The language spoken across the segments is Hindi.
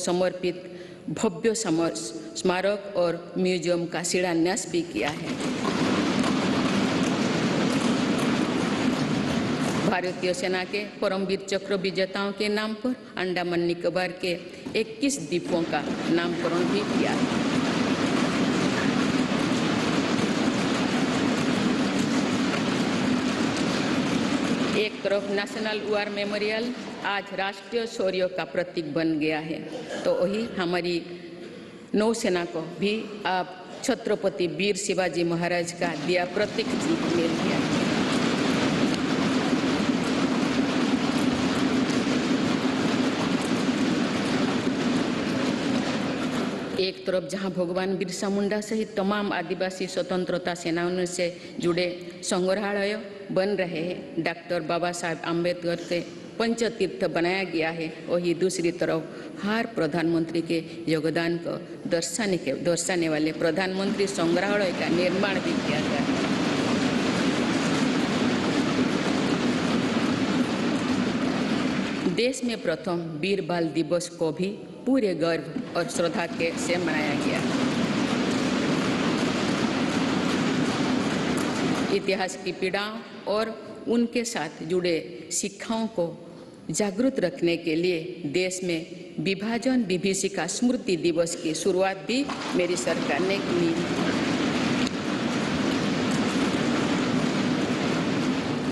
समर्पित भव्य स्मारक और म्यूजियम का शिलान्यास भी किया है। भारतीय सेना के परमवीर चक्र विजेताओं के नाम पर अंडमान निकोबार के 21 द्वीपों का नामकरण भी किया है। एक तरफ नेशनल वॉर मेमोरियल आज राष्ट्रीय शौर्य का प्रतीक बन गया है, तो वही हमारी नौसेना को भी आप छत्रपति वीर शिवाजी महाराज का दिया प्रतीक मिल गया है। एक तरफ जहां भगवान बिरसा मुंडा सहित तमाम आदिवासी स्वतंत्रता सेनानियों से जुड़े संग्रहालय बन रहे हैं, डॉक्टर बाबा साहेब आम्बेडकर के पंचतीर्थ बनाया गया है, वही दूसरी तरफ हर प्रधानमंत्री के योगदान को दर्शाने वाले प्रधानमंत्री संग्रहालय का निर्माण भी किया गया है। देश में प्रथम वीर बाल दिवस को भी पूरे गर्व और श्रद्धा से मनाया गया। इतिहास की पीड़ाओं और उनके साथ जुड़े शिक्षाओं को जागरूक रखने के लिए देश में विभाजन विभीषिका स्मृति दिवस की शुरुआत भी मेरी सरकार ने की।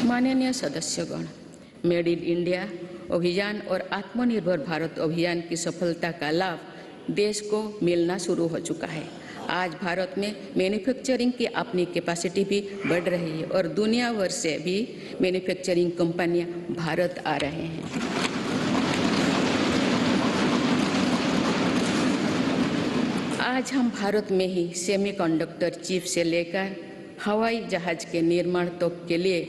माननीय सदस्यगण, मेड इन इंडिया अभियान और आत्मनिर्भर भारत अभियान की सफलता का लाभ देश को मिलना शुरू हो चुका है। आज भारत में मैन्युफैक्चरिंग की अपनी कैपेसिटी भी बढ़ रही है और दुनिया भर से भी मैन्युफैक्चरिंग कंपनियां भारत आ रहे हैं। आज हम भारत में ही सेमीकंडक्टर चिप से लेकर हवाई जहाज के निर्माण तक के लिए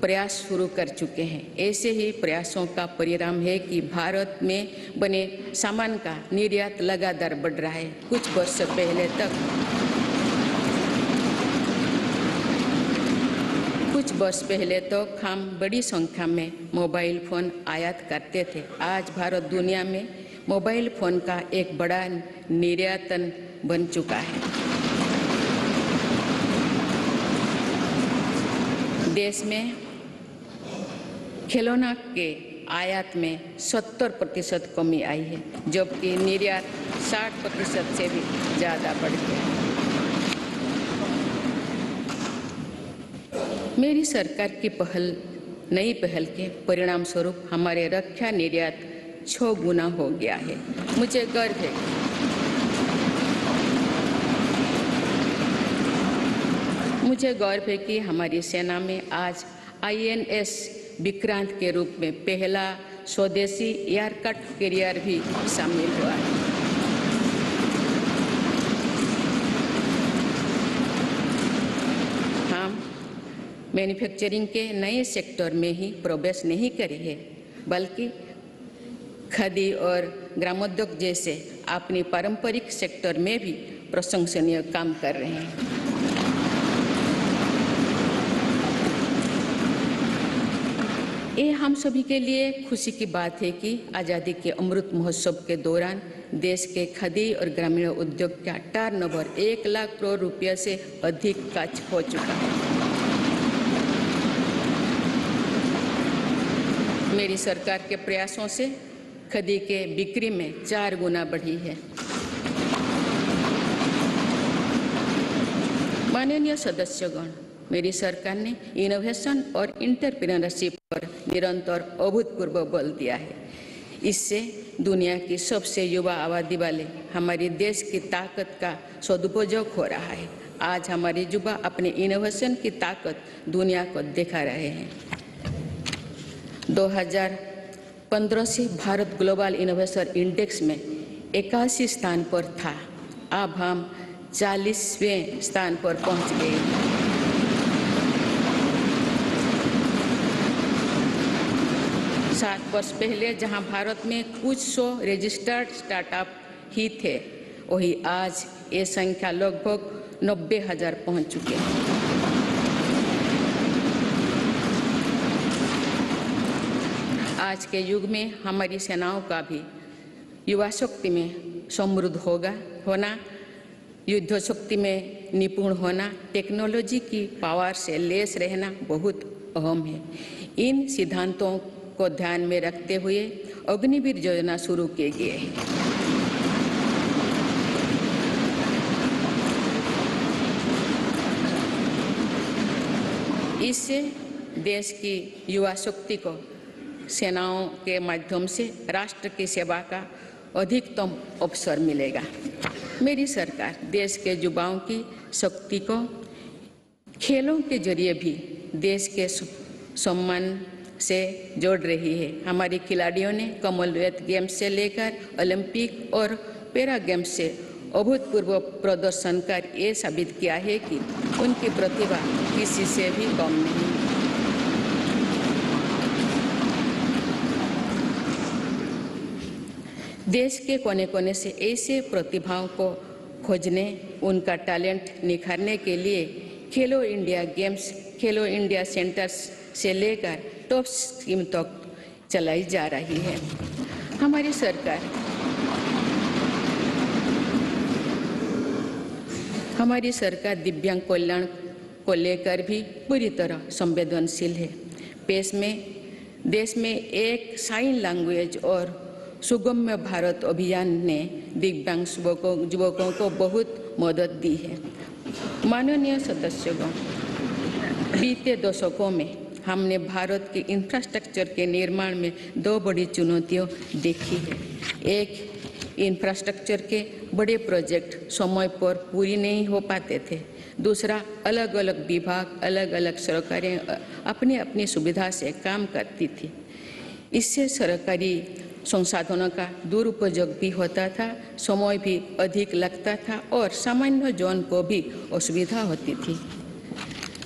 प्रयास शुरू कर चुके हैं। ऐसे ही प्रयासों का परिणाम है कि भारत में बने सामान का निर्यात लगातार बढ़ रहा है। कुछ वर्ष पहले तक हम बड़ी संख्या में मोबाइल फोन आयात करते थे। आज भारत दुनिया में मोबाइल फोन का एक बड़ा निर्यातन बन चुका है। देश में खिलौना के आयात में 70% कमी आई है, जबकि निर्यात 60% से भी ज़्यादा बढ़ गया है। मेरी सरकार की नई पहल के परिणाम स्वरूप हमारे रक्षा निर्यात 6 गुना हो गया है। मुझे गर्व है कि हमारी सेना में आज INS विक्रांत के रूप में पहला स्वदेशी एयरक्राफ्ट कैरियर भी शामिल हुआ है। हम मैन्युफैक्चरिंग के नए सेक्टर में ही प्रवेश नहीं करे हैं, बल्कि खादी और ग्रामोद्योग जैसे अपनी पारंपरिक सेक्टर में भी प्रशंसनीय काम कर रहे हैं। ये हम सभी के लिए खुशी की बात है कि आज़ादी के अमृत महोत्सव के दौरान देश के खादी और ग्रामीण उद्योग का टर्नओवर 1 लाख करोड़ रुपये से अधिक का हो चुका है। मेरी सरकार के प्रयासों से खादी के बिक्री में 4 गुना बढ़ी है। माननीय सदस्यगण, मेरी सरकार ने इनोवेशन और एंटरप्रेन्योरशिप पर निरंतर अभूतपूर्व बल दिया है। इससे दुनिया की सबसे युवा आबादी वाले हमारे देश की ताकत का सदुपयोग हो रहा है। आज हमारे युवा अपने इनोवेशन की ताकत दुनिया को दिखा रहे हैं। 2015 से भारत ग्लोबल इनोवेशन इंडेक्स में 81 स्थान पर था। अब हम 40वें स्थान पर पहुंच गए। 7 वर्ष पहले जहां भारत में कुछ 100 रजिस्टर्ड स्टार्टअप ही थे, वही आज ये संख्या लगभग 90,000 पहुंच चुके हैं। आज के युग में हमारी सेनाओं का भी युवा शक्ति में समृद्ध होना, युद्ध शक्ति में निपुण होना, टेक्नोलॉजी की पावर से लेस रहना बहुत अहम है। इन सिद्धांतों को ध्यान में रखते हुए अग्निवीर योजना शुरू किए गए हैं। इससे देश की युवा शक्ति को सेनाओं के माध्यम से राष्ट्र की सेवा का अधिकतम अवसर मिलेगा। मेरी सरकार देश के युवाओं की शक्ति को खेलों के जरिए भी देश के सम्मान से जोड़ रही है। हमारे खिलाड़ियों ने कॉमनवेल्थ गेम्स से लेकर ओलंपिक और पैरा गेम्स से अभूतपूर्व प्रदर्शन कर ये साबित किया है कि उनकी प्रतिभा किसी से भी कम नहीं। देश के कोने कोने से ऐसे प्रतिभाओं को खोजने, उनका टैलेंट निखारने के लिए खेलो इंडिया गेम्स, खेलो इंडिया सेंटर्स से लेकर टॉप स्कीम तक चलाई जा रही है। हमारी सरकार दिव्यांग कल्याण को लेकर भी पूरी तरह संवेदनशील है। देश में एक साइन लैंग्वेज और सुगम्य भारत अभियान ने दिव्यांग युवकों को बहुत मदद दी है। माननीय सदस्यगण, बीते दशकों में हमने भारत के इंफ्रास्ट्रक्चर के निर्माण में दो बड़ी चुनौतियां देखी है। एक, इंफ्रास्ट्रक्चर के बड़े प्रोजेक्ट समय पर पूरी नहीं हो पाते थे। दूसरा, अलग अलग विभाग, अलग अलग सरकारें अपनी अपनी सुविधा से काम करती थी। इससे सरकारी संसाधनों का दुरुपयोग भी होता था, समय भी अधिक लगता था और सामान्य जन को भी असुविधा होती थी।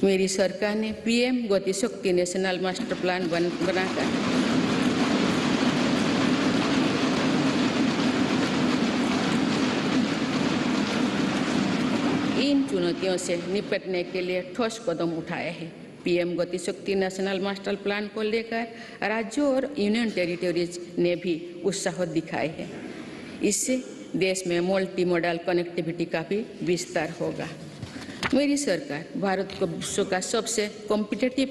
मेरी सरकार ने पीएम गति शक्ति नेशनल मास्टर प्लान बनाकर इन चुनौतियों से निपटने के लिए ठोस कदम उठाए हैं। पीएम गति शक्ति नेशनल मास्टर प्लान को लेकर राज्यों और यूनियन टेरिटरीज ने भी उत्साह दिखाए है। इससे देश में मल्टी मॉडल कनेक्टिविटी का भी विस्तार होगा। मेरी सरकार भारत को विश्व का सबसे कॉम्पिटिटिव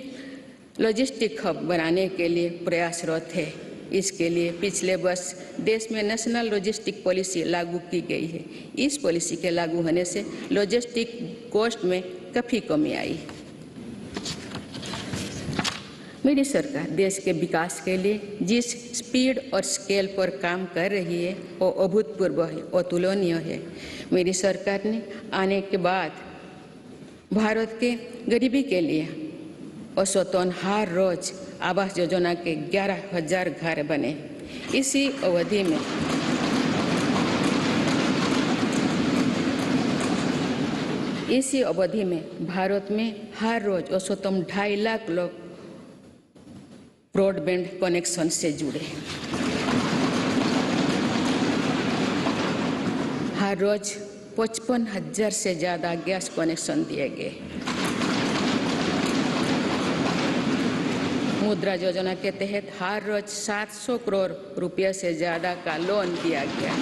लॉजिस्टिक हब बनाने के लिए प्रयासरत है। इसके लिए पिछले वर्ष देश में नेशनल लॉजिस्टिक पॉलिसी लागू की गई है। इस पॉलिसी के लागू होने से लॉजिस्टिक कॉस्ट में काफ़ी कमी आई। मेरी सरकार देश के विकास के लिए जिस स्पीड और स्केल पर काम कर रही है वो अभूतपूर्व है, अतुलनीय है। मेरी सरकार ने आने के बाद भारत के गरीबी के लिए औसतन हर रोज आवास योजना के 11,000 घर बने। इसी अवधि में भारत में हर रोज औसतन 2.5 लाख लोग ब्रॉडबैंड कनेक्शन से जुड़े। हर रोज 55,000 से ज़्यादा गैस कनेक्शन दिए गए। मुद्रा योजना के तहत हर रोज 700 करोड़ रुपये से ज़्यादा का लोन दिया गया।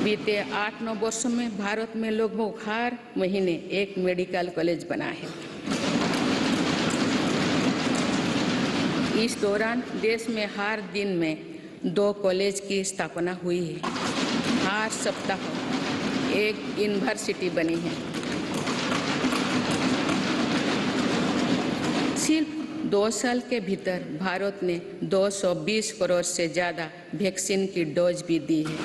बीते 8-9 वर्षों में भारत में लगभग हर महीने एक मेडिकल कॉलेज बना है। इस दौरान देश में हर दिन में 2 कॉलेज की स्थापना हुई है। हर सप्ताह एक यूनिवर्सिटी बनी है। सिर्फ 2 साल के भीतर भारत ने 220 करोड़ से ज़्यादा वैक्सीन की डोज भी दी है।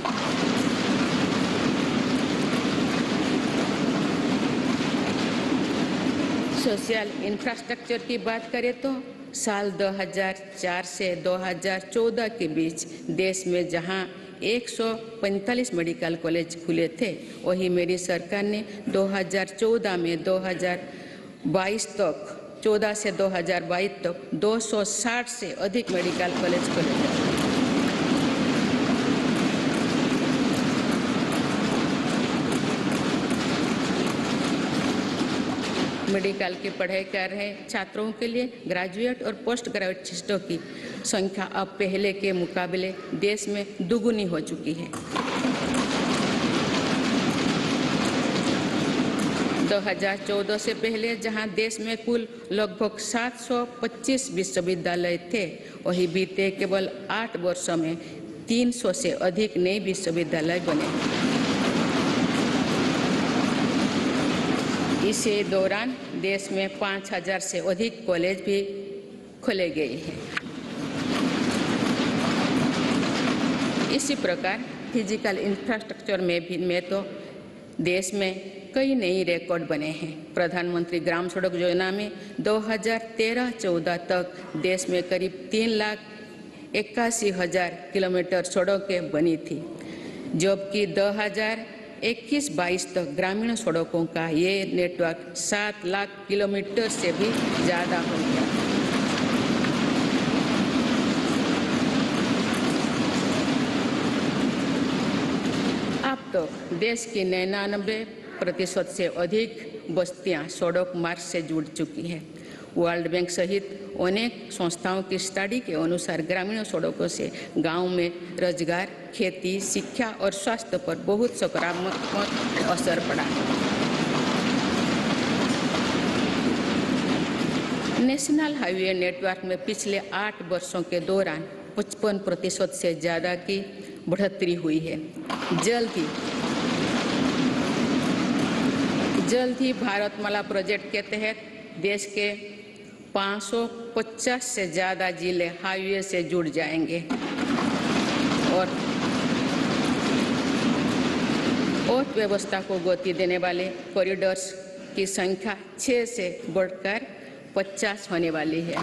सोशल इंफ्रास्ट्रक्चर की बात करें तो साल 2004 से 2014 के बीच देश में जहां 145 मेडिकल कॉलेज खुले थे, वही मेरी सरकार ने 2014 में 2022 तक 14 से 2022 तक 260 से अधिक मेडिकल कॉलेज खोले। मेडिकल की पढ़ाई कर रहे छात्रों के लिए ग्रेजुएट और पोस्ट ग्रेजुएटों की संख्या अब पहले के मुकाबले देश में दुगुनी हो चुकी है। 2014 से पहले जहां देश में कुल लगभग 725 विश्वविद्यालय थे, वही बीते केवल 8 वर्षों में 300 से अधिक नए विश्वविद्यालय बने। इसी दौरान देश में 5000 से अधिक कॉलेज भी खोले गए हैं। इसी प्रकार फिजिकल इंफ्रास्ट्रक्चर में तो देश में कई नए रिकॉर्ड बने हैं। प्रधानमंत्री ग्राम सड़क योजना में 2013-14 तक देश में करीब 3,81,000 किलोमीटर सड़कें बनी थी, जबकि 2021-22 तक ग्रामीण सड़कों का ये नेटवर्क 7 लाख किलोमीटर से भी ज़्यादा हो गया। अब तक देश की 99% से अधिक बस्तियां सड़क मार्ग से जुड़ चुकी हैं। वर्ल्ड बैंक सहित अनेक संस्थाओं की स्टडी के अनुसार ग्रामीण सड़कों से गांव में रोजगार, खेती, शिक्षा और स्वास्थ्य पर बहुत सकारात्मक असर पड़ा है। नेशनल हाईवे नेटवर्क में पिछले 8 वर्षों के दौरान 55% से ज़्यादा की बढ़ोतरी हुई है। जल्द ही भारतमाला प्रोजेक्ट के तहत देश के 550 से ज़्यादा जिले हाईवे से जुड़ जाएंगे और अर्थव्यवस्था को गति देने वाले कॉरिडोर्स की संख्या 6 से बढ़कर 50 होने वाली है।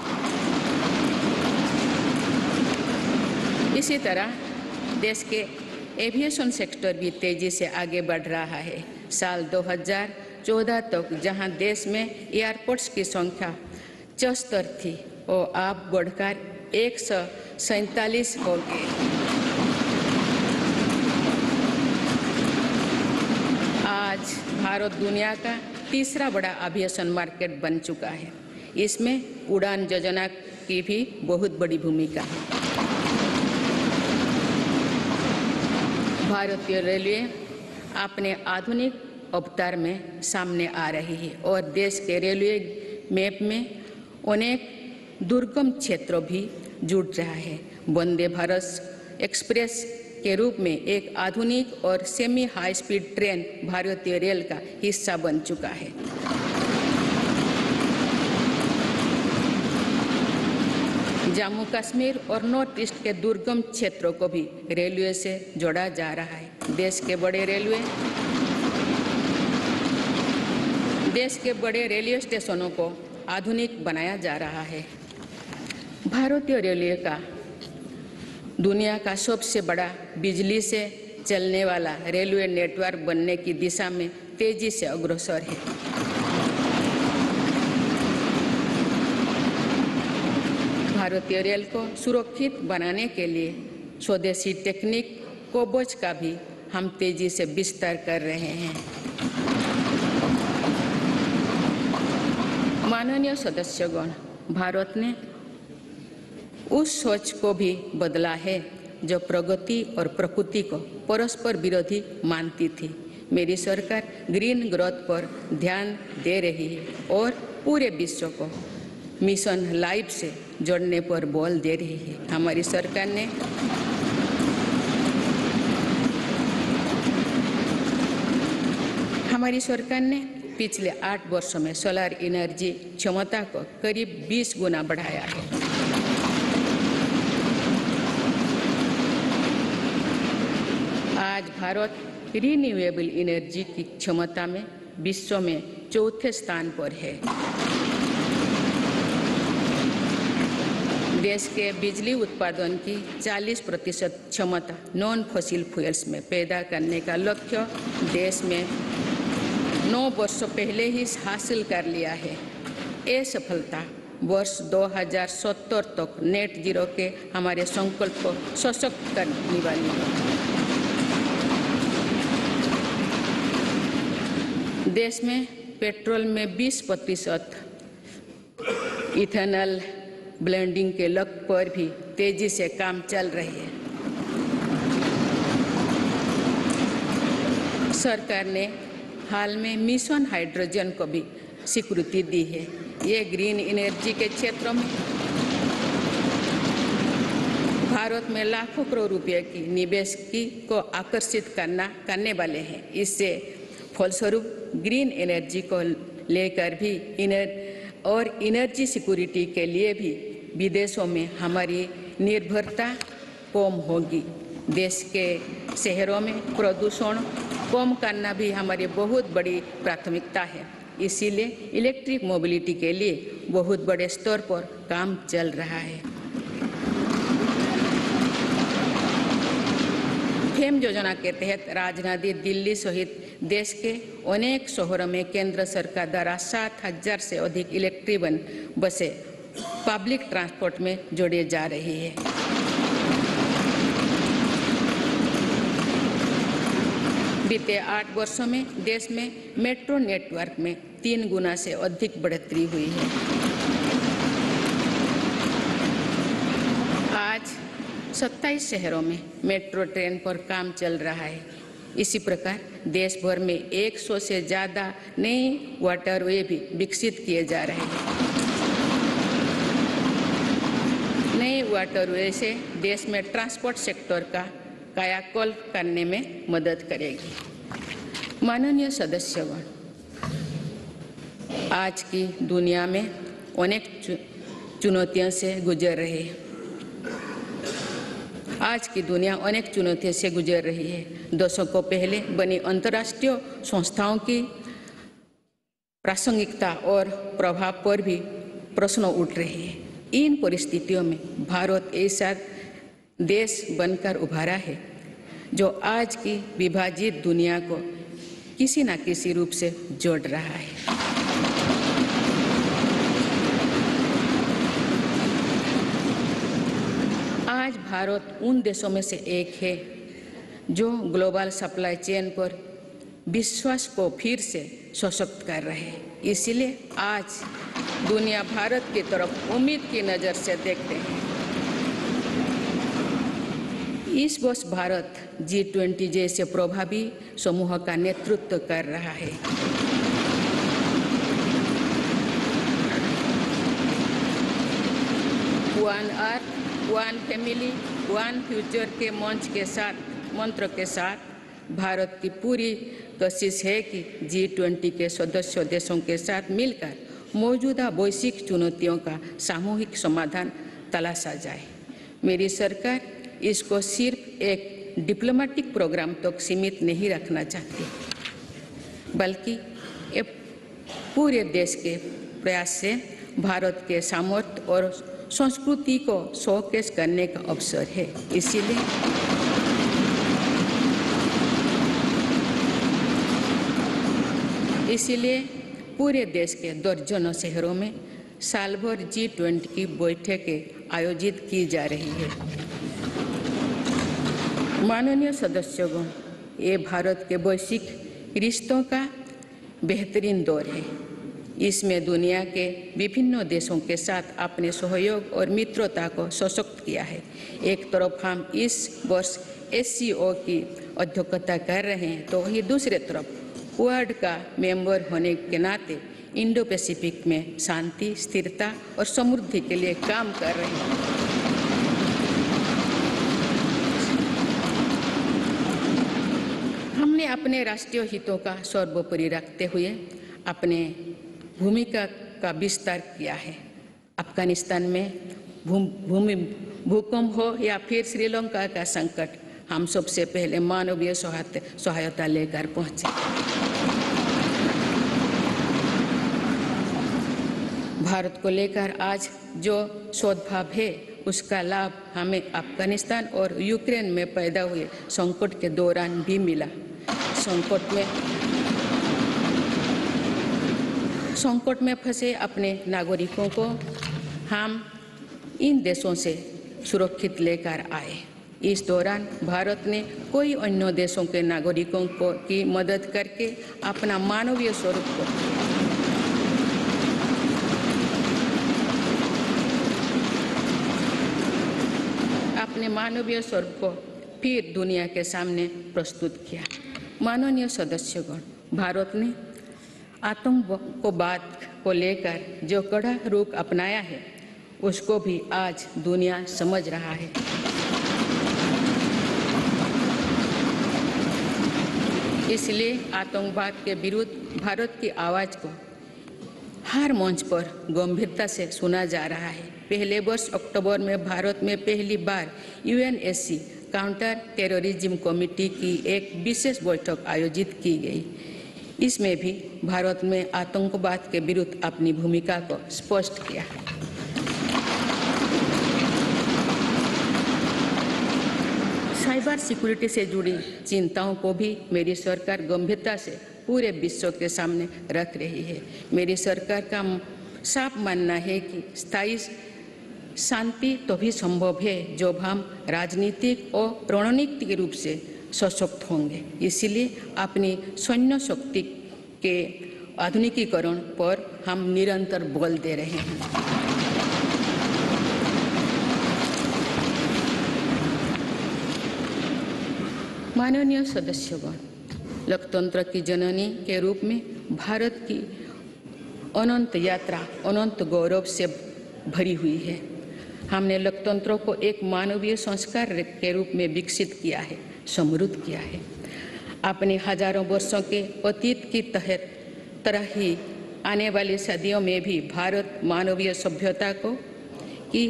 इसी तरह देश के एविएशन सेक्टर भी तेजी से आगे बढ़ रहा है। साल 2014 तक जहां देश में एयरपोर्ट्स की संख्या 74 थी, वो अब बढ़कर 147 हो गए। आज भारत दुनिया का तीसरा बड़ा एविएशन मार्केट बन चुका है। इसमें उड़ान योजना की भी बहुत बड़ी भूमिका है। भारतीय रेलवे अपने आधुनिक अवतार में सामने आ रही है और देश के रेलवे मैप में अनेक दुर्गम क्षेत्रों भी जुड़ रहा है। वंदे भारत एक्सप्रेस के रूप में एक आधुनिक और सेमी हाई स्पीड ट्रेन भारतीय रेल का हिस्सा बन चुका है। जम्मू कश्मीर और नॉर्थ ईस्ट के दुर्गम क्षेत्रों को भी रेलवे से जोड़ा जा रहा है। देश के बड़े रेलवे स्टेशनों को आधुनिक बनाया जा रहा है। भारतीय रेलवे का दुनिया का सबसे बड़ा बिजली से चलने वाला रेलवे नेटवर्क बनने की दिशा में तेजी से अग्रसर है। भारतीय रेल को सुरक्षित बनाने के लिए स्वदेशी टेक्निक कोबोज का भी हम तेजी से विस्तार कर रहे हैं। माननीय सदस्यगण, भारत ने उस सोच को भी बदला है जो प्रगति और प्रकृति को परस्पर विरोधी मानती थी। मेरी सरकार ग्रीन ग्रोथ पर ध्यान दे रही है और पूरे विश्व को मिशन लाइफ से जोड़ने पर बल दे रही है। हमारी सरकार ने पिछले 8 वर्षों में सोलर एनर्जी क्षमता को करीब 20 गुना बढ़ाया है। आज भारत रिन्यूएबल एनर्जी की क्षमता में विश्व में 4थे स्थान पर है। देश के बिजली उत्पादन की 40% क्षमता नॉन फॉसिल फ्यूल्स में पैदा करने का लक्ष्य देश में 9 वर्षों पहले ही हासिल कर लिया है। ये सफलता वर्ष 2070 तक नेट जीरो के हमारे संकल्प को सशक्त करने वाली है। देश में पेट्रोल में 20% इथेनॉल ब्लेंडिंग के लक्ष्य पर भी तेजी से काम चल रही है। सरकार ने हाल में मिशन हाइड्रोजन को भी स्वीकृति दी है। ये ग्रीन एनर्जी के क्षेत्रों में भारत में लाखों करोड़ रुपए की निवेश को आकर्षित करने वाले हैं। इससे फलस्वरूप ग्रीन एनर्जी को लेकर भी एनर्जी सिक्योरिटी के लिए भी विदेशों में हमारी निर्भरता कम होगी। देश के शहरों में प्रदूषण कम करना भी हमारी बहुत बड़ी प्राथमिकता है। इसीलिए इलेक्ट्रिक मोबिलिटी के लिए बहुत बड़े स्तर पर काम चल रहा है। फेम योजना के तहत राजधानी दिल्ली सहित देश के अनेक शहरों में केंद्र सरकार द्वारा 7,000 से अधिक इलेक्ट्रिक बसें पब्लिक ट्रांसपोर्ट में जोड़ी जा रही है। बीते 8 वर्षों में देश में मेट्रो नेटवर्क में 3 गुना से अधिक बढ़ोतरी हुई है। आज 27 शहरों में मेट्रो ट्रेन पर काम चल रहा है। इसी प्रकार देश भर में 100 से ज़्यादा नए वाटरवे भी विकसित किए जा रहे हैं। नए वाटरवे से देश में ट्रांसपोर्ट सेक्टर का कायाकल्प करने में मदद करेगी। माननीय सदस्यगण, आज की दुनिया में अनेक चुनौतियों से गुजर रही है। आज की दुनिया अनेक चुनौतियों से गुजर रही है। दशकों पहले बनी अंतर्राष्ट्रीय संस्थाओं की प्रासंगिकता और प्रभाव पर भी प्रश्न उठ रहे हैं। इन परिस्थितियों में भारत ऐसा देश बनकर उभरा है जो आज की विभाजित दुनिया को किसी न किसी रूप से जोड़ रहा है। आज भारत उन देशों में से एक है जो ग्लोबल सप्लाई चेन पर विश्वास को फिर से सशक्त कर रहे हैं। इसलिए आज दुनिया भारत की तरफ उम्मीद की नज़र से देखते हैं। इस वर्ष भारत G20 जैसे प्रभावी समूह का नेतृत्व कर रहा है। One earth, one family, one future के मंत्र के साथ भारत की पूरी कोशिश है कि G20 के सदस्य देशों के साथ मिलकर मौजूदा वैश्विक चुनौतियों का सामूहिक समाधान तलाशा जाए। मेरी सरकार इसको सिर्फ एक डिप्लोमेटिक प्रोग्राम तक सीमित नहीं रखना चाहती, बल्कि पूरे देश के प्रयास से भारत के सामर्थ्य और संस्कृति को शोकेस करने का अवसर है। इसीलिए पूरे देश के दर्जनों शहरों में साल भर G20 की बैठकें आयोजित की जा रही है। माननीय सदस्यगण, ये भारत के वैश्विक रिश्तों का बेहतरीन दौर है। इसमें दुनिया के विभिन्न देशों के साथ अपने सहयोग और मित्रता को सशक्त किया है। एक तरफ हम इस वर्ष SCO की अध्यक्षता कर रहे हैं, तो वही दूसरी तरफ क्वाड का मेंबर होने के नाते इंडो पैसिफिक में शांति, स्थिरता और समृद्धि के लिए काम कर रहे हैं। हमने अपने राष्ट्रीय हितों का सर्वोपरि रखते हुए अपने भूमिका का विस्तार किया है। अफगानिस्तान में भूकंप हो या फिर श्रीलंका का संकट, हम सबसे पहले मानवीय सहायता लेकर पहुंचे। भारत को लेकर आज जो सद्भाव है, उसका लाभ हमें अफगानिस्तान और यूक्रेन में पैदा हुए संकट के दौरान भी मिला। संकट में फंसे अपने नागरिकों को हम इन देशों से सुरक्षित लेकर आए। इस दौरान भारत ने कई अन्य देशों के नागरिकों की मदद करके अपना मानवीय स्वरूप को मानवीय स्वरूप को फिर दुनिया के सामने प्रस्तुत किया। माननीय सदस्यगण, भारत ने आतंकवाद को लेकर जो कड़ा रुख अपनाया है उसको भी आज दुनिया समझ रहा है। इसलिए आतंकवाद के विरुद्ध भारत की आवाज़ को हर मंच पर गंभीरता से सुना जा रहा है। पहले वर्ष अक्टूबर में भारत में पहली बार यूएनएससी काउंटर टेररिज्म कमेटी की एक विशेष बैठक आयोजित की गई। इसमें भी भारत में आतंकवाद के विरुद्ध अपनी भूमिका को स्पष्ट किया। साइबर सिक्योरिटी से जुड़ी चिंताओं को भी मेरी सरकार गंभीरता से पूरे विश्व के सामने रख रही है। मेरी सरकार का साफ मानना है कि स्थायी शांति तभी संभव है जब हम राजनीतिक और रणनीतिक रूप से सशक्त होंगे। इसलिए अपनी सैन्य शक्ति के आधुनिकीकरण पर हम निरंतर बल दे रहे हैं। माननीय सदस्यगण, लोकतंत्र की जननी के रूप में भारत की अनंत यात्रा अनंत गौरव से भरी हुई है। हमने लोकतंत्र को एक मानवीय संस्कार के रूप में विकसित किया है, समृद्ध किया है। अपने हजारों वर्षों के अतीत की तरह ही आने वाली सदियों में भी भारत मानवीय सभ्यता को की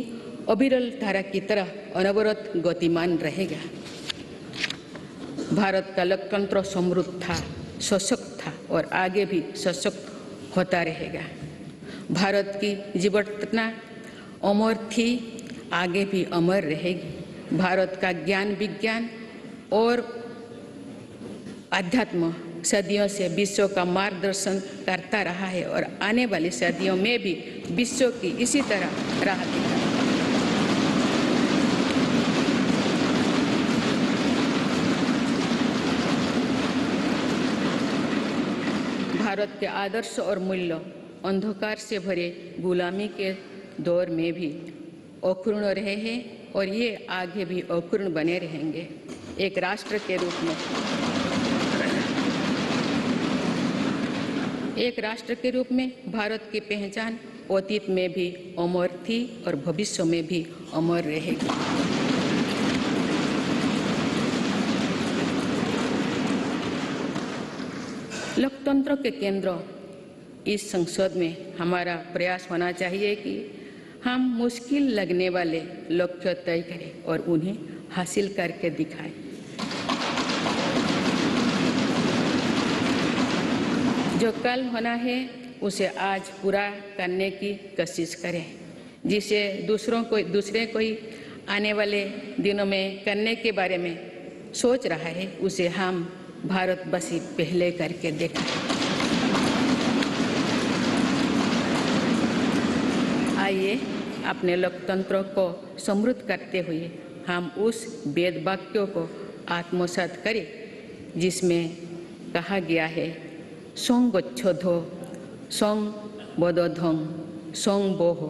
अविरल धारा की तरह अनवरत गतिमान रहेगा। भारत का लोकतंत्र समृद्ध था, सशक्त था और आगे भी सशक्त होता रहेगा। भारत की जीवटता अमर थी, आगे भी अमर रहेगी। भारत का ज्ञान विज्ञान और अध्यात्म सदियों से विश्व का मार्गदर्शन करता रहा है और आने वाली सदियों में भी विश्व की इसी तरह राह दिखाएगा। भारत के आदर्श और मूल्य अंधकार से भरे गुलामी के दौर में भी अक्षुण्ण रहे हैं और ये आगे भी अक्षुण्ण बने रहेंगे। एक राष्ट्र के रूप में भारत की पहचान अतीत में भी अमर थी और भविष्य में भी अमर रहेगी। लोकतंत्र के केंद्र इस संसद में हमारा प्रयास होना चाहिए कि हम मुश्किल लगने वाले लक्ष्य तय करें और उन्हें हासिल करके दिखाएं। जो कल होना है उसे आज पूरा करने की कोशिश करें। जिसे दूसरे कोई आने वाले दिनों में करने के बारे में सोच रहा है उसे हम भारतवासी पहले करके दिखाएं। आइए अपने लोकतंत्र को समृद्ध करते हुए हम उस वेद वाक्यों को आत्मसात करें जिसमें कहा गया है, सों गच्छोधो सों बोधोधं सों बोहो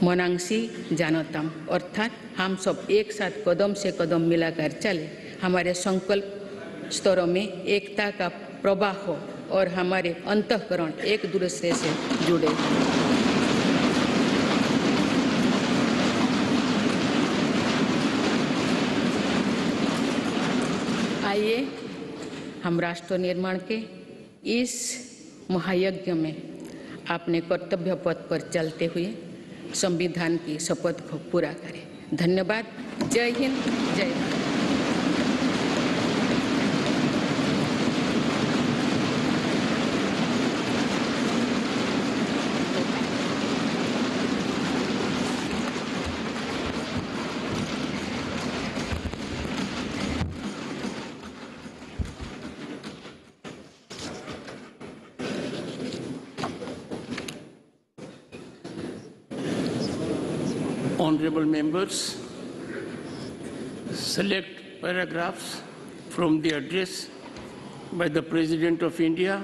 मनांसी जानतम। अर्थात हम सब एक साथ कदम से कदम मिलाकर चले, हमारे संकल्प स्तरों में एकता का प्रवाह हो और हमारे अंतःकरण एक दूसरे से जुड़े। आइए हम राष्ट्र निर्माण के इस महायज्ञ में अपने कर्तव्य पथ पर चलते हुए संविधान की शपथ को पूरा करें। धन्यवाद। जय हिंद, जय Bharat. Honorable members, select paragraphs from the address by the President of India,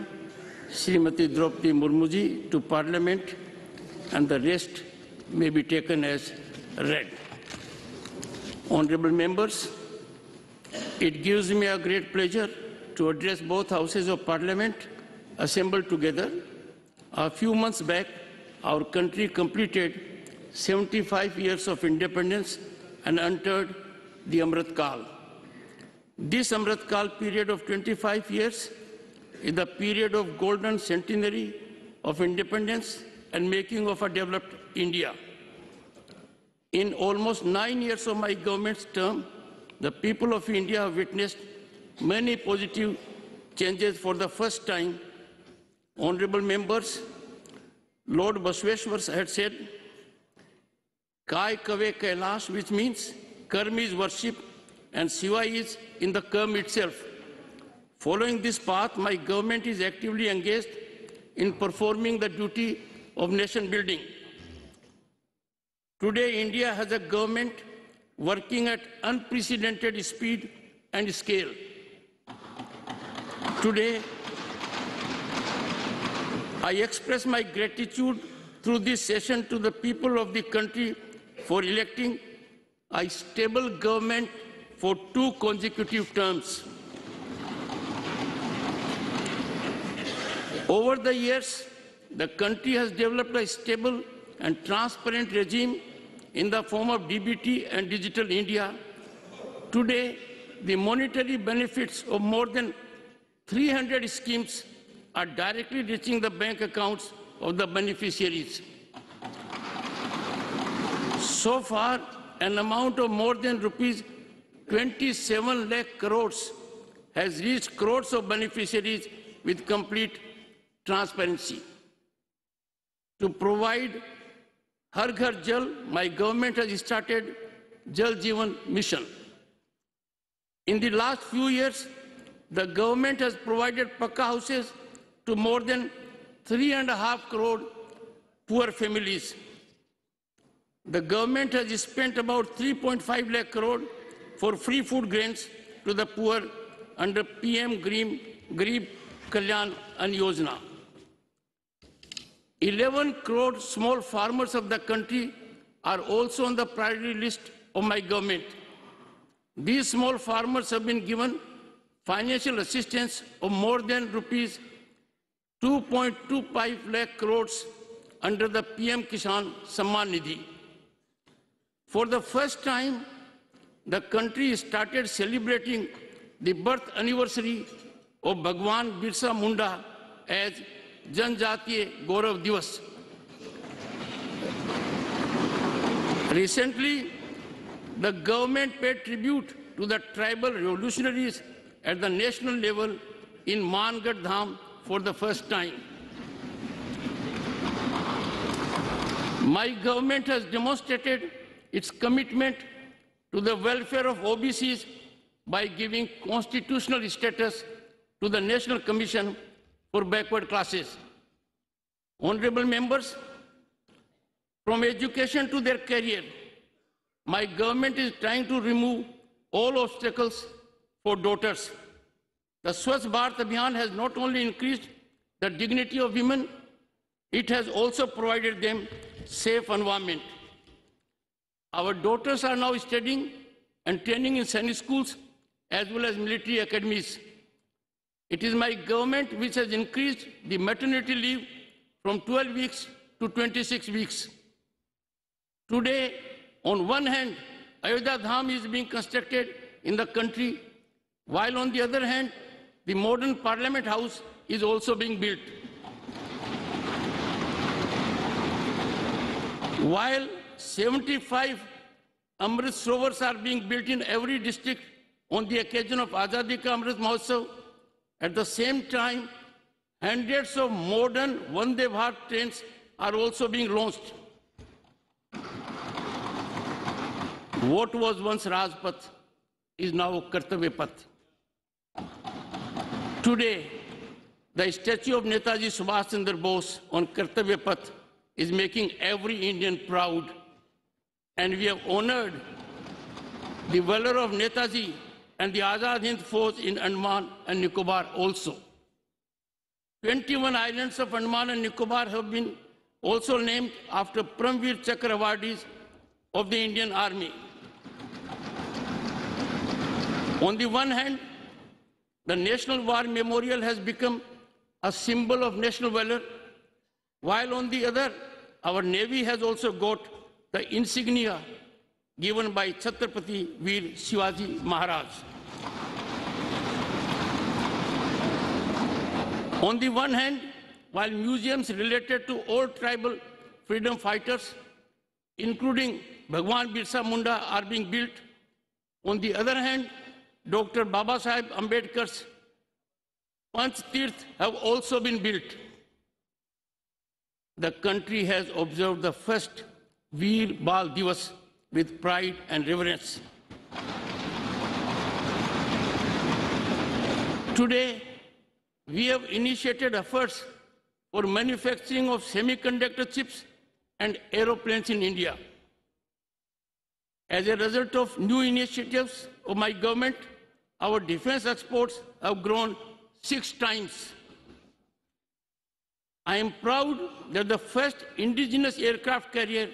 Srimati Draupadi Murmuji, to Parliament, and the rest may be taken as read. Honorable members, it gives me a great pleasure to address both houses of parliament assembled together. A few months back, our country completed 75 years of independence and entered the Amrit Kal. This Amrit Kal period of 25 years is the period of golden centenary of independence and making of a developed India. In almost 9 years of my government's term, the people of India have witnessed many positive changes for the first time. Honorable members, Lord Basaveshwar had said, Kai Kave Kailash, which means Karma is worship and Shiva is in the Karma itself. Following this path, my government is actively engaged in performing the duty of nation building. Today, India has a government working at unprecedented speed and scale. Today, I express my gratitude through this session to the people of the country for electing a stable government for 2 consecutive terms. Over the years, the country has developed a stable and transparent regime in the form of DBT and Digital India. Today, the monetary benefits of more than 300 schemes are directly reaching the bank accounts of the beneficiaries. So far, an amount of more than rupees 27 lakh crores has reached crores of beneficiaries with complete transparency. To provide Har Ghar Jal, my government has started Jal Jeevan Mission. In the last few years, the government has provided Pakka houses to more than 3.5 crore poor families. The government has spent about 3.5 lakh crore for free food grains to the poor under PM Garib Kalyan Ann Yojana. 11 crore small farmers of the country are also on the priority list of my government. These small farmers have been given financial assistance of more than rupees 2.25 lakh crores under the PM Kisan Samman Nidhi. For the first time, the country started celebrating the birth anniversary of Bhagwan Birsa Munda as Janjatiya Gaurav Divas. Recently, the government paid tribute to the tribal revolutionaries at the national level in Mangarh Dham for the first time. My government has demonstrated its commitment to the welfare of OBCs by giving constitutional status to the National Commission for Backward Classes. Honorable members, from education to their career, my government is trying to remove all obstacles for daughters. The Swachh Bharat Abhiyan has not only increased the dignity of women, it has also provided them safe environment. Our daughters are now studying and training in Sainik schools as well as military academies. It is my government which has increased the maternity leave from 12 weeks to 26 weeks. Today, on one hand, Ayodhya Dham is being constructed in the country, while on the other hand, the modern Parliament House is also being built. While 75 Amrit Sarovars are being built in every district on the occasion of Azadi Ka Amrit Mahotsav, at the same time, hundreds of modern Vande Bharat trains are also being launched. What was once Rajpath is now Kartavya Path. Today, the statue of Netaji Subhash Chandra Bose on Kartavya Path is making every Indian proud, and we have honored the valor of Netaji and the Azad Hind force in Andaman and Nicobar also. 21 islands of Andaman and Nicobar have been also named after Paramveer Chakra awardees of the Indian Army. On the one hand, the National War Memorial has become a symbol of national valor, while on the other, our Navy has also got the insignia given by Chhatrapati Veer Shivaji Maharaj. On the one hand, while museums related to old tribal freedom fighters, including Bhagwan Birsa Munda, are being built, on the other hand, Dr. Baba Sahib Ambedkar's Panch Tirth have also been built. The country has observed the first Veer Bal Divas with pride and reverence. Today, we have initiated efforts for manufacturing of semiconductor chips and aeroplanes in India. As a result of new initiatives of my government, our defense exports have grown 6 times. I am proud that the first indigenous aircraft carrier,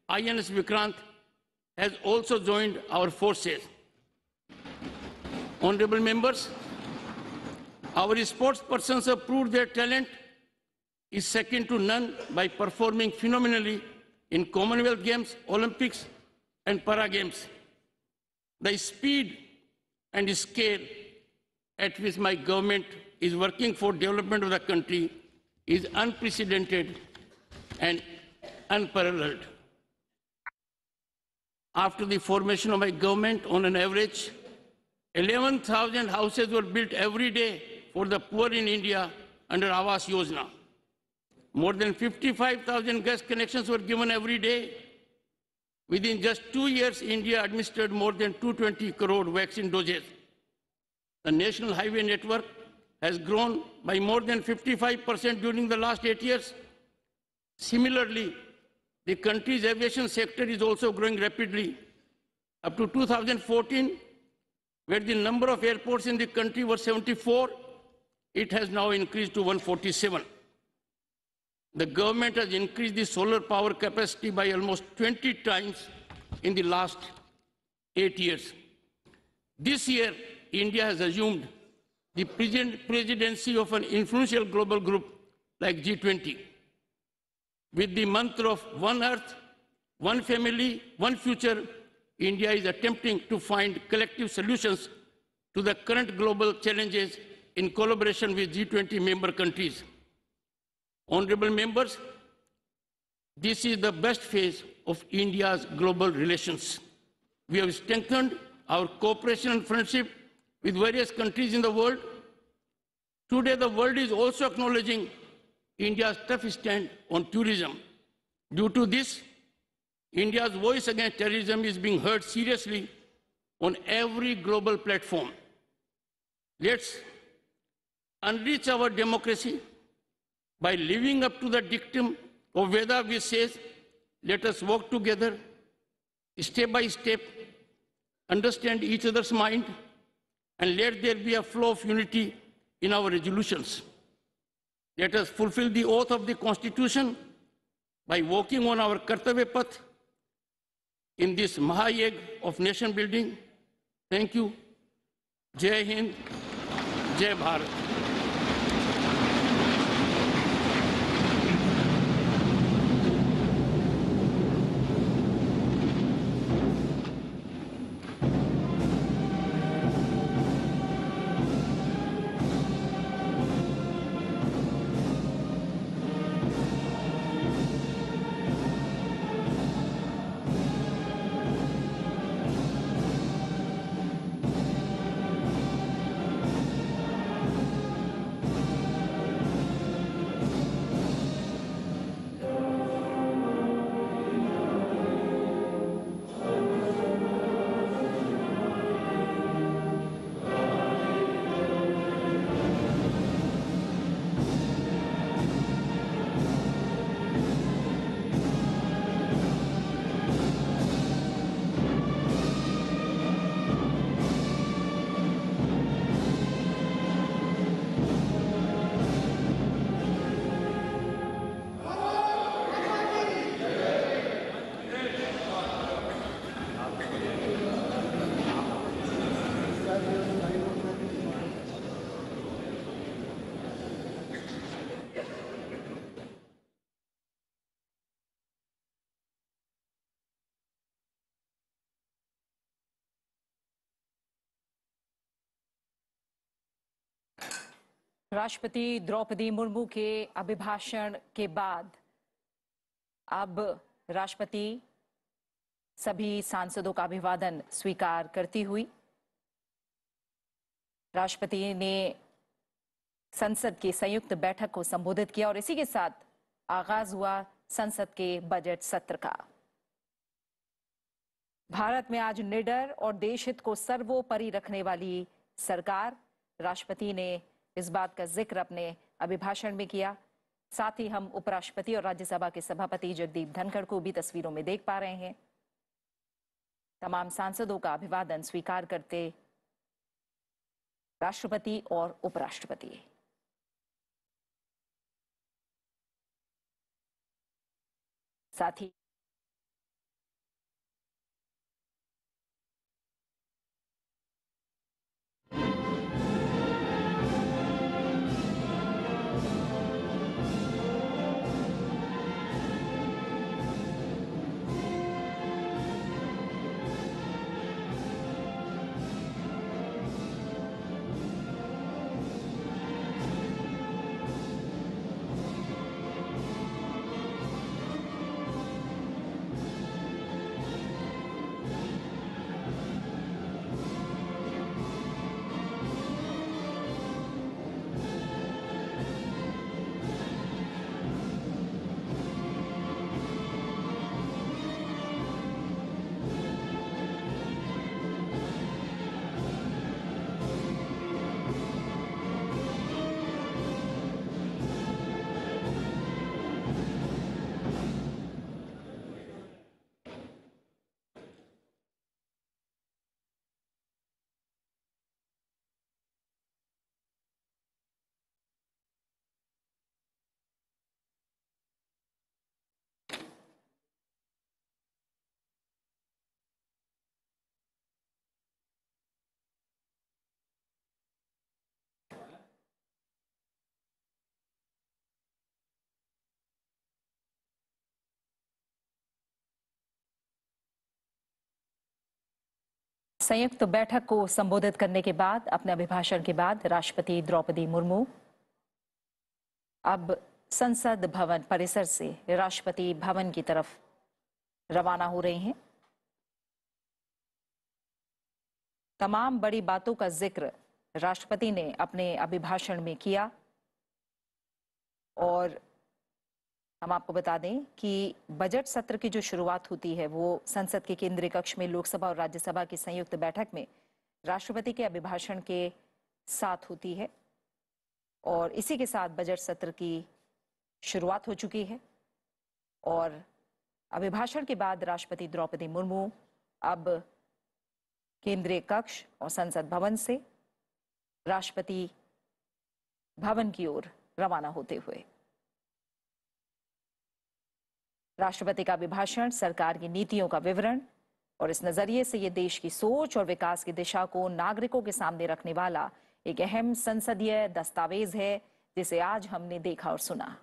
INS Vikrant, has also joined our forces. Honorable members, our sports persons have proved their talent is second to none by performing phenomenally in Commonwealth Games, Olympics, and Para Games. The speed and scale at which my government is working for development of the country is unprecedented and unparalleled. After the formation of my government, on an average, 11,000 houses were built every day for the poor in India under Awas Yojana. More than 55,000 gas connections were given every day. Within just 2 years, India administered more than 220 crore vaccine doses. The national highway network has grown by more than 55% during the last 8 years. Similarly, the country's aviation sector is also growing rapidly. Up to 2014, where the number of airports in the country was 74, it has now increased to 147. The government has increased the solar power capacity by almost 20 times in the last 8 years. This year, India has assumed the presidency of an influential global group like G20. With the mantra of one earth, one family, one future, India is attempting to find collective solutions to the current global challenges in collaboration with G20 member countries. Honorable members, this is the best phase of India's global relations. We have strengthened our cooperation and friendship with various countries in the world. Today, the world is also acknowledging India's tough stand on tourism. Due to this, India's voice against terrorism is being heard seriously on every global platform. Let's enrich our democracy by living up to the dictum of Veda, which says, let us walk together, step by step, understand each other's mind, and let there be a flow of unity in our resolutions. Let us fulfill the oath of the Constitution by walking on our Kartavya Path in this Mahayag of nation building. Thank you. Jai Hind, Jai Bharat. राष्ट्रपति द्रौपदी मुर्मू के अभिभाषण के बाद अब राष्ट्रपति सभी सांसदों का अभिवादन स्वीकार करती हुई राष्ट्रपति ने संसद की संयुक्त बैठक को संबोधित किया और इसी के साथ आगाज हुआ संसद के बजट सत्र का। भारत में आज निडर और देश हित को सर्वोपरि रखने वाली सरकार, राष्ट्रपति ने इस बात का जिक्र अपने अभिभाषण में किया। साथ ही हम उपराष्ट्रपति और राज्यसभा के सभापति जगदीप धनखड़ को भी तस्वीरों में देख पा रहे हैं। तमाम सांसदों का अभिवादन स्वीकार करते राष्ट्रपति और उपराष्ट्रपति। साथ ही संयुक्त बैठक को संबोधित करने के बाद अपने अभिभाषण के बाद राष्ट्रपति द्रौपदी मुर्मू अब संसद भवन परिसर से राष्ट्रपति भवन की तरफ रवाना हो रही हैं। तमाम बड़ी बातों का जिक्र राष्ट्रपति ने अपने अभिभाषण में किया और हम आपको बता दें कि बजट सत्र की जो शुरुआत होती है वो संसद के केंद्रीय कक्ष में लोकसभा और राज्यसभा की संयुक्त बैठक में राष्ट्रपति के अभिभाषण के साथ होती है और इसी के साथ बजट सत्र की शुरुआत हो चुकी है। और अभिभाषण के बाद राष्ट्रपति द्रौपदी मुर्मू अब केंद्रीय कक्ष और संसद भवन से राष्ट्रपति भवन की ओर रवाना होते हुए राष्ट्रपति का अभिभाषण सरकार की नीतियों का विवरण और इस नजरिए से ये देश की सोच और विकास की दिशा को नागरिकों के सामने रखने वाला एक अहम संसदीय दस्तावेज है जिसे आज हमने देखा और सुना।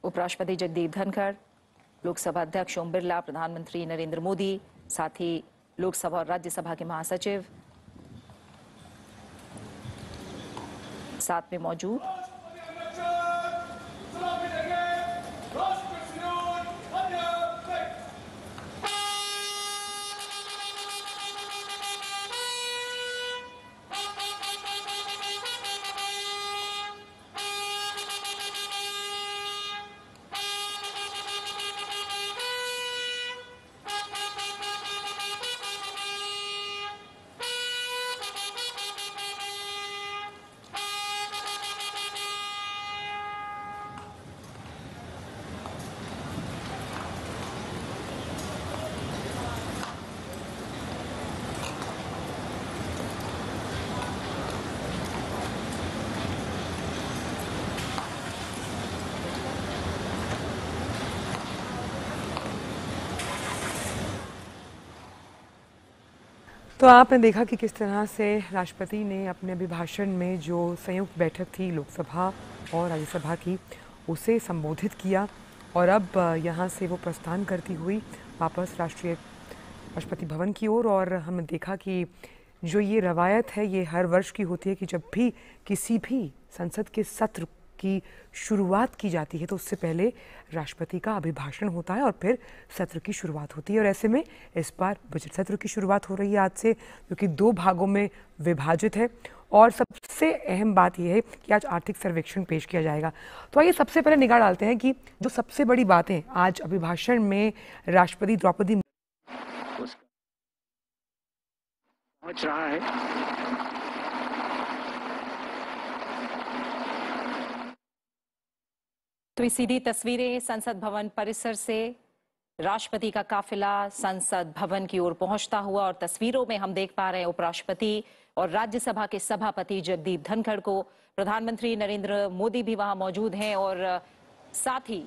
उपराष्ट्रपति जगदीप धनखड़, लोकसभा अध्यक्ष ओम बिरला, प्रधानमंत्री नरेंद्र मोदी, साथ ही लोकसभा और राज्यसभा के महासचिव साथ में मौजूद। तो आपने देखा कि किस तरह से राष्ट्रपति ने अपने अभिभाषण में जो संयुक्त बैठक थी लोकसभा और राज्यसभा की उसे संबोधित किया और अब यहाँ से वो प्रस्थान करती हुई वापस राष्ट्रपति भवन की ओर। और हमने देखा कि जो ये रवायत है ये हर वर्ष की होती है कि जब भी किसी भी संसद के सत्र की शुरुआत की जाती है तो उससे पहले राष्ट्रपति का अभिभाषण होता है और फिर सत्र की शुरुआत होती है। और ऐसे में इस बार बजट सत्र की शुरुआत हो रही है आज से, जो कि 2 भागों में विभाजित है। और सबसे अहम बात यह है कि आज आर्थिक सर्वेक्षण पेश किया जाएगा। तो आइए सबसे पहले निगाह डालते हैं कि जो सबसे बड़ी बातें आज अभिभाषण में राष्ट्रपति द्रौपदी पहुंच रहा है। तो ये सीधी तस्वीरें संसद भवन परिसर से राष्ट्रपति का काफिला संसद भवन की ओर पहुंचता हुआ, और तस्वीरों में हम देख पा रहे हैं उपराष्ट्रपति और राज्यसभा के सभापति जगदीप धनखड़ को। प्रधानमंत्री नरेंद्र मोदी भी वहां मौजूद हैं और साथ ही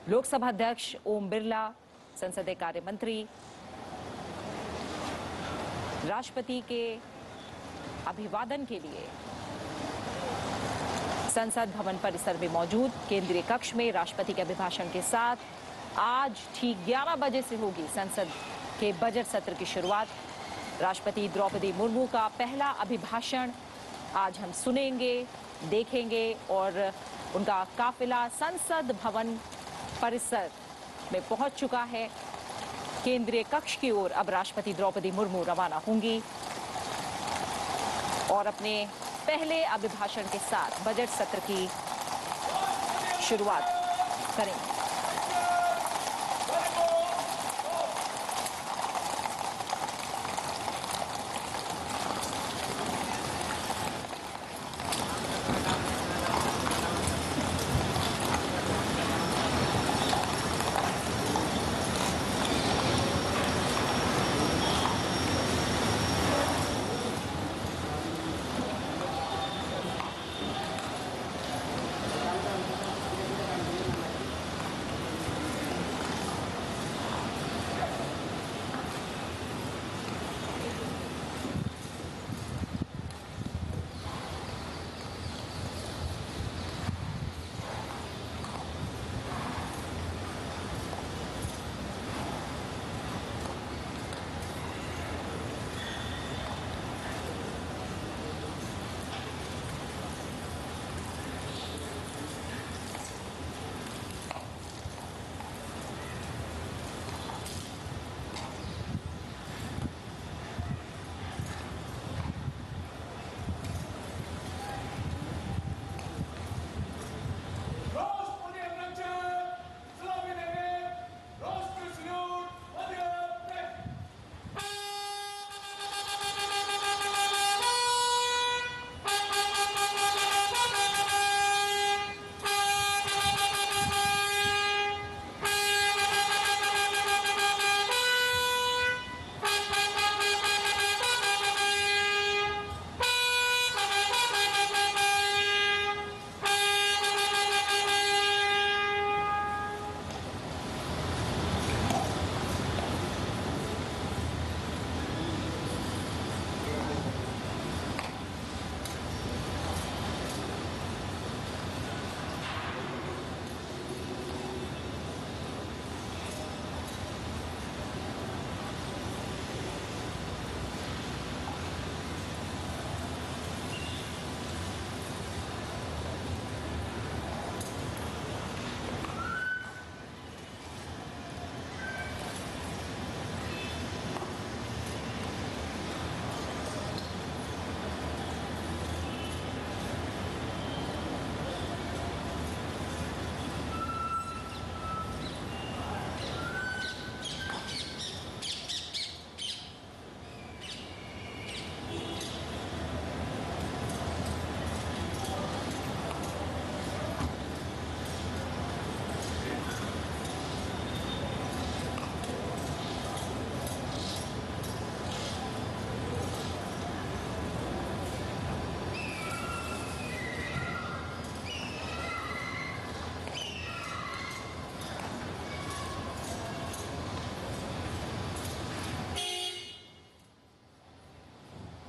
लोकसभा अध्यक्ष ओम बिरला, संसदीय कार्य मंत्री, राष्ट्रपति के अभिवादन के लिए संसद भवन परिसर में मौजूद केंद्रीय कक्ष में राष्ट्रपति के अभिभाषण के साथ आज ठीक 11 बजे से होगी संसद के बजट सत्र की शुरुआत। राष्ट्रपति द्रौपदी मुर्मू का पहला अभिभाषण आज हम सुनेंगे, देखेंगे और उनका काफिला संसद भवन परिसर में पहुंच चुका है। केंद्रीय कक्ष की ओर अब राष्ट्रपति द्रौपदी मुर्मू रवाना होंगी और अपने पहले अभिभाषण के साथ बजट सत्र की शुरुआत करेंगे।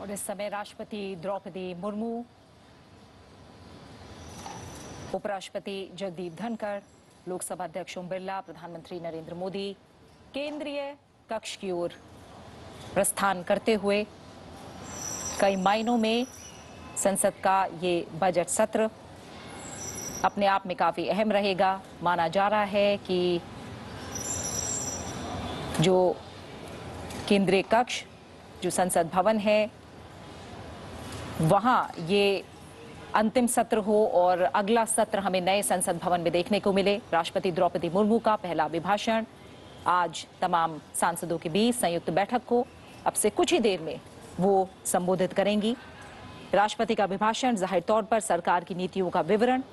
और इस समय राष्ट्रपति द्रौपदी मुर्मू, उपराष्ट्रपति जगदीप धनखड़, लोकसभा अध्यक्ष ओम बिरला, प्रधानमंत्री नरेंद्र मोदी केंद्रीय कक्ष की ओर प्रस्थान करते हुए कई मायनों में संसद का ये बजट सत्र अपने आप में काफी अहम रहेगा। माना जा रहा है कि जो केंद्रीय कक्ष, जो संसद भवन है, वहां ये अंतिम सत्र हो और अगला सत्र हमें नए संसद भवन में देखने को मिले। राष्ट्रपति द्रौपदी मुर्मू का पहला अभिभाषण आज तमाम सांसदों के बीच संयुक्त बैठक को अब से कुछ ही देर में वो संबोधित करेंगी। राष्ट्रपति का अभिभाषण जाहिर तौर पर सरकार की नीतियों का विवरण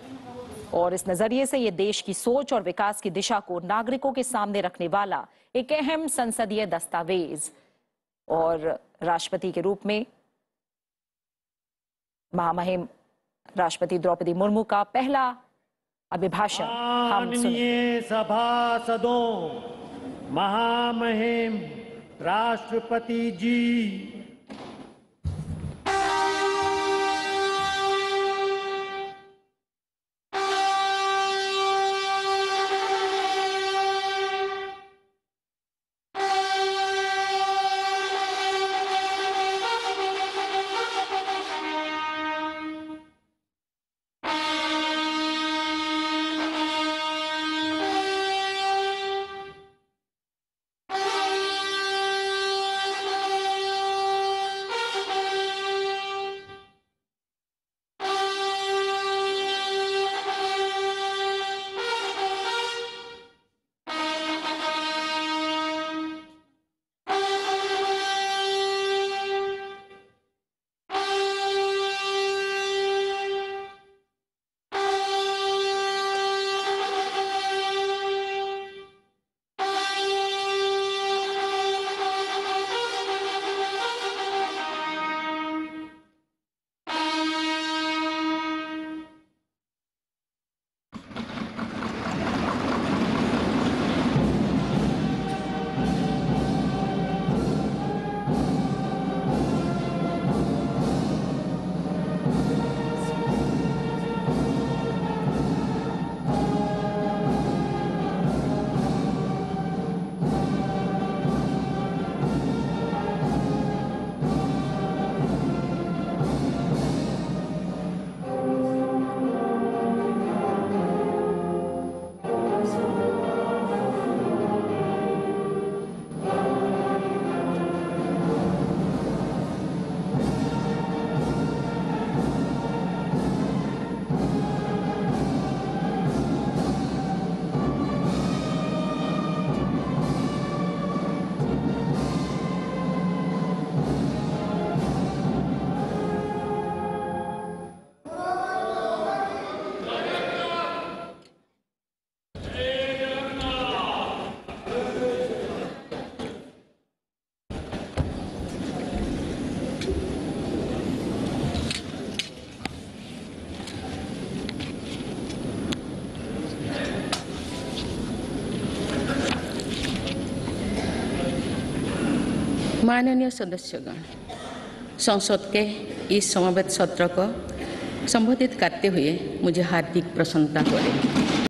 और इस नजरिए से ये देश की सोच और विकास की दिशा को नागरिकों के सामने रखने वाला एक अहम संसदीय दस्तावेज और राष्ट्रपति के रूप में महामहिम राष्ट्रपति द्रौपदी मुर्मू का पहला अभिभाषण हम सुनिए। सभासदों, महामहिम राष्ट्रपति जी, माननीय सदस्यगण, संसद के इस समवेत सत्र को संबोधित करते हुए मुझे हार्दिक प्रसन्नता हो रही है।